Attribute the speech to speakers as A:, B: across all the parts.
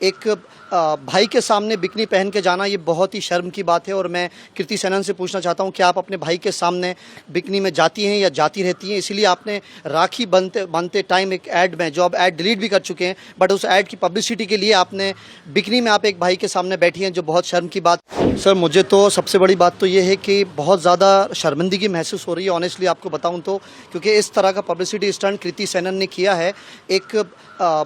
A: एक भाई के सामने बिकनी पहन के जाना ये बहुत ही शर्म की बात है। और मैं कृति सेनन से पूछना चाहता हूँ कि आप अपने भाई के सामने बिकनी में जाती हैं या जाती रहती हैं? इसीलिए आपने राखी बनते टाइम एक ऐड में, जो आप ऐड डिलीट भी कर चुके हैं, बट उस ऐड की पब्लिसिटी के लिए आपने बिकनी में आप एक भाई के सामने बैठी हैं, जो बहुत शर्म की बात। सर मुझे तो सबसे बड़ी बात तो ये है कि बहुत ज़्यादा शर्मिंदगी महसूस हो रही है ऑनेस्टली आपको बताऊँ तो, क्योंकि इस तरह का पब्लिसिटी स्टंट कृति सेनन ने किया है। एक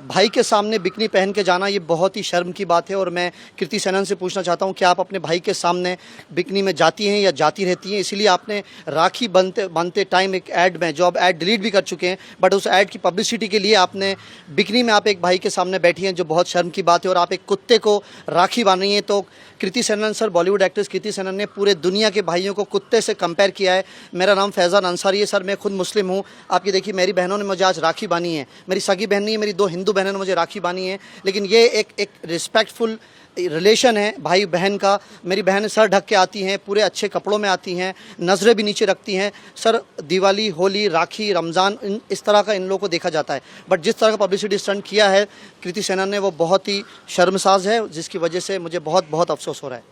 A: भाई के सामने बिकनी पहन के जाना ये बहुत ही शर्म की बात है। और मैं कृति सेनन से पूछना चाहता हूँ कि आप अपने भाई के सामने बिकनी में जाती हैं या जाती रहती हैं? इसीलिए आपने राखी बनते टाइम एक ऐड में, जो आप ऐड डिलीट भी कर चुके हैं, बट उस ऐड की पब्लिसिटी के लिए आपने बिकनी में आप एक भाई के सामने बैठी हैं, जो बहुत शर्म की बात है। और आप एक कुत्ते को राखी बांध रही हैं। तो कृति सेनन सर, बॉलीवुड एक्ट्रेस कृति सेनन ने पूरे दुनिया के भाइयों को कुत्ते से कंपेयर किया है। मेरा नाम फैज़ान अंसारी है सर, मैं खुद मुस्लिम हूँ। आप ये देखिए, मेरी बहनों ने मुझे आज राखी बांधी है। मेरी सगी बहन नहीं है, मेरी 2 हिंदू बहनों ने मुझे राखी बांधी है। लेकिन ये एक रिस्पेक्टफुल रिलेशन है भाई बहन का। मेरी बहन सर ढक के आती हैं, पूरे अच्छे कपड़ों में आती हैं, नज़रें भी नीचे रखती हैं। सर दिवाली, होली, राखी, रमज़ान, इस तरह का इन लोगों को देखा जाता है। बट जिस तरह का पब्लिसिटी स्टंट किया है कृति सेनन ने, वो बहुत ही शर्मसाज है, जिसकी वजह से मुझे बहुत अफसोस हो रहा है।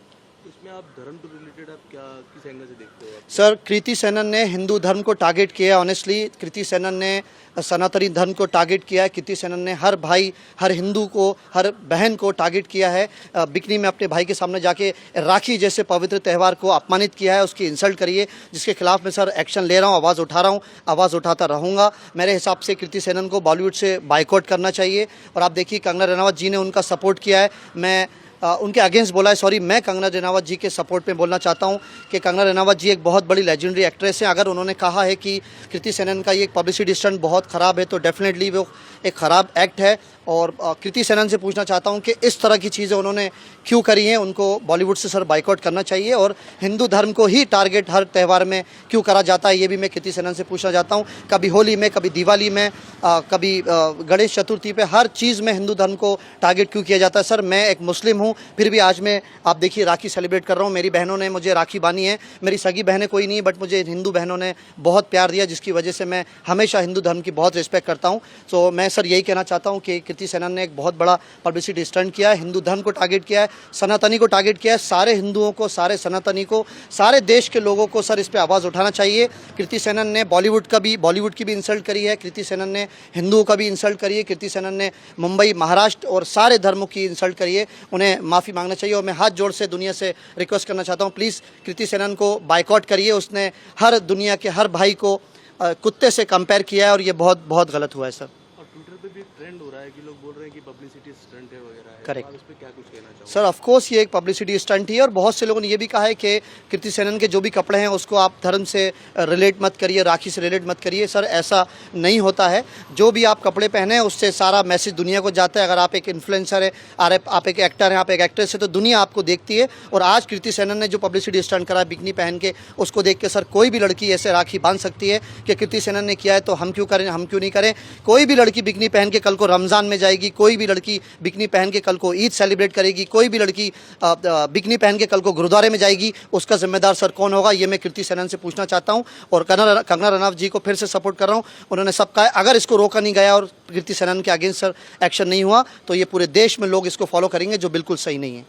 B: इसमें आप धर्म से रिलेटेड आप क्या किस एंगल से देखते हो?
A: सर कृति सेनन ने हिंदू धर्म को टारगेट किया है। ऑनेस्टली कृति सेनन ने सनातनी धर्म को टारगेट किया है। कृति सेनन ने हर भाई, हर हिंदू को, हर बहन को टारगेट किया है। बिकनी में अपने भाई के सामने जाके राखी जैसे पवित्र त्यौहार को अपमानित किया है, उसकी इंसल्ट करी है, जिसके खिलाफ मैं सर एक्शन ले रहा हूँ, आवाज़ उठा रहा हूँ, आवाज़ उठाता रहूँगा। मेरे हिसाब से कृति सेनन को बॉलीवुड से बाइकआउट करना चाहिए। और आप देखिए, कंगना रनावत जी ने उनका सपोर्ट किया है। मैं उनके अगेंस्ट बोला है, सॉरी, मैं कंगना रनावत जी के सपोर्ट में बोलना चाहता हूं कि कंगना रनावत जी एक बहुत बड़ी लेजेंडरी एक्ट्रेस हैं। अगर उन्होंने कहा है कि कृति सेनन का ये पब्लिसिटी स्टंट बहुत ख़राब है, तो डेफिनेटली वो एक ख़राब एक्ट है। और कृति सेनन से पूछना चाहता हूं कि इस तरह की चीज़ें उन्होंने क्यों करी हैं, उनको बॉलीवुड से सर बाइकआउट करना चाहिए। और हिंदू धर्म को ही टारगेट हर त्यौहार में क्यों करा जाता है, ये भी मैं कृति सेनन से पूछना चाहता हूँ। कभी होली में, कभी दिवाली में, कभी गणेश चतुर्थी पे, हर चीज़ में हिंदू धर्म को टारगेट क्यों किया जाता है? सर मैं एक मुस्लिम हूँ, फिर भी आज मैं, आप देखिए, राखी सेलिब्रेट कर रहा हूँ। मेरी बहनों ने मुझे राखी बांधी है। मेरी सगी बहनें कोई नहीं, बट मुझे हिंदू बहनों ने बहुत प्यार दिया, जिसकी वजह से मैं हमेशा हिंदू धर्म की बहुत रिस्पेक्ट करता हूँ। तो मैं सर यही कहना चाहता हूँ कि कृति सेनन ने एक बहुत बड़ा पब्लिसिटी स्टंट किया है, हिंदू धर्म को टारगेट किया है, सनातनी को टारगेट किया है। सारे हिंदुओं को, सारे सनातनी को, सारे देश के लोगों को सर इस पर आवाज़ उठाना चाहिए। कृति सेनन ने बॉलीवुड की भी इंसल्ट करी है। कृति सेनन ने हिंदुओं का भी इंसल्ट करी है। कृति सेनन ने मुंबई, महाराष्ट्र और सारे धर्मों की इंसल्ट करी है। उन्हें माफ़ी मांगना चाहिए। और मैं हाथ जोड़ से दुनिया से रिक्वेस्ट करना चाहता हूँ, प्लीज़ कृति सेनन को बाइकआउट करिए। उसने हर दुनिया के हर भाई को कुत्ते से कंपेयर किया है, और ये बहुत गलत हुआ है सर।
B: और ट्विटर पे भी एक ट्रेंड हो रहा है कि लोग बोल रहे हैं कि पब्लिसिटी स्टंट है वगैरह है।
A: करेक्ट।
B: आप इस पे क्या कुछ कहना चाहोगे?
A: सर ऑफ कोर्स ये एक पब्लिसिटी स्टंट ही है। और बहुत से लोगों ने ये भी कहा है कि कृति सेनन के जो भी कपड़े हैं उसको आप धर्म से रिलेट मत करिए, राखी से रिलेट मत करिए। सर ऐसा नहीं होता है। जो भी आप कपड़े पहने हैं उससे सारा मैसेज दुनिया को जाता है। अगर आप एक इन्फ्लुएंसर है, आप एक एक्टर हैं, आप एक एक्ट्रेस है, तो दुनिया आपको देखती है। और आज कृति सेनन ने जो पब्लिसिटी स्टंट करा बिकनी पहन के, उसको देख के सर कोई भी लड़की ऐसे राखी बांध सकती है कि कृति सेनन ने किया है, तो हम क्यों करें, हम क्यों नहीं करें? कोई भी लड़की बिकनी पहन के कल को रमज़ान में जाएगी, कोई भी लड़की बिकनी पहन के कल को ईद सेलिब्रेट करेगी, कोई भी लड़की बिकनी पहन के कल को गुरुद्वारे में जाएगी, उसका जिम्मेदार सर कौन होगा? ये मैं कृति सेनन से पूछना चाहता हूं। और कंगना रनावत जी को फिर से सपोर्ट कर रहा हूं। उन्होंने सब कहा, अगर इसको रोका नहीं गया और कृति सेनन के अगेंस्ट सर एक्शन नहीं हुआ, तो ये पूरे देश में लोग इसको फॉलो करेंगे, जो बिल्कुल सही नहीं है।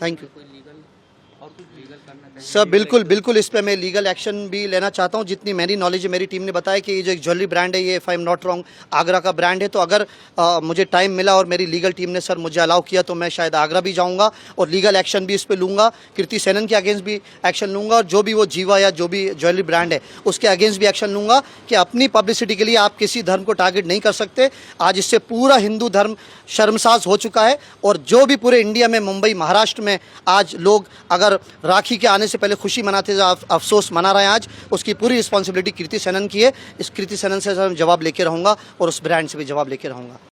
A: Thank you sir. बिल्कुल इस पे मैं लीगल एक्शन भी लेना चाहता हूँ। जितनी मेरी नॉलेज है, मेरी टीम ने बताया कि ये जो एक ज्वेलरी ब्रांड है, ये if I am not wrong Agra का ब्रांड है। तो अगर मुझे टाइम मिला और मेरी लीगल टीम ने सर मुझे अलाउ किया, तो मैं शायद आगरा भी जाऊँगा और लीगल एक्शन भी इस पर लूँगा। कृति सेनन के अगेंस्ट भी एक्शन लूँगा, और जो भी वो जीवा या जो भी ज्वेलरी ब्रांड है उसके अगेंस्ट भी एक्शन लूँगा कि अपनी पब्लिसिटी के लिए आप किसी धर्म को टारगेट नहीं कर सकते। आज इससे पूरा हिंदू धर्म शर्मसाज हो चुका है। और जो भी पूरे इंडिया में, मुंबई, महाराष्ट्र में आज लोग अगर राखी के आने से पहले खुशी मनाते थे, अफसोस मना रहे हैं आज, उसकी पूरी रिस्पॉन्सिबिलिटी कृति सेनन की है। इस कृति सेनन से जवाब लेके रहूँगा और उस ब्रांड से भी जवाब लेके रहूँगा।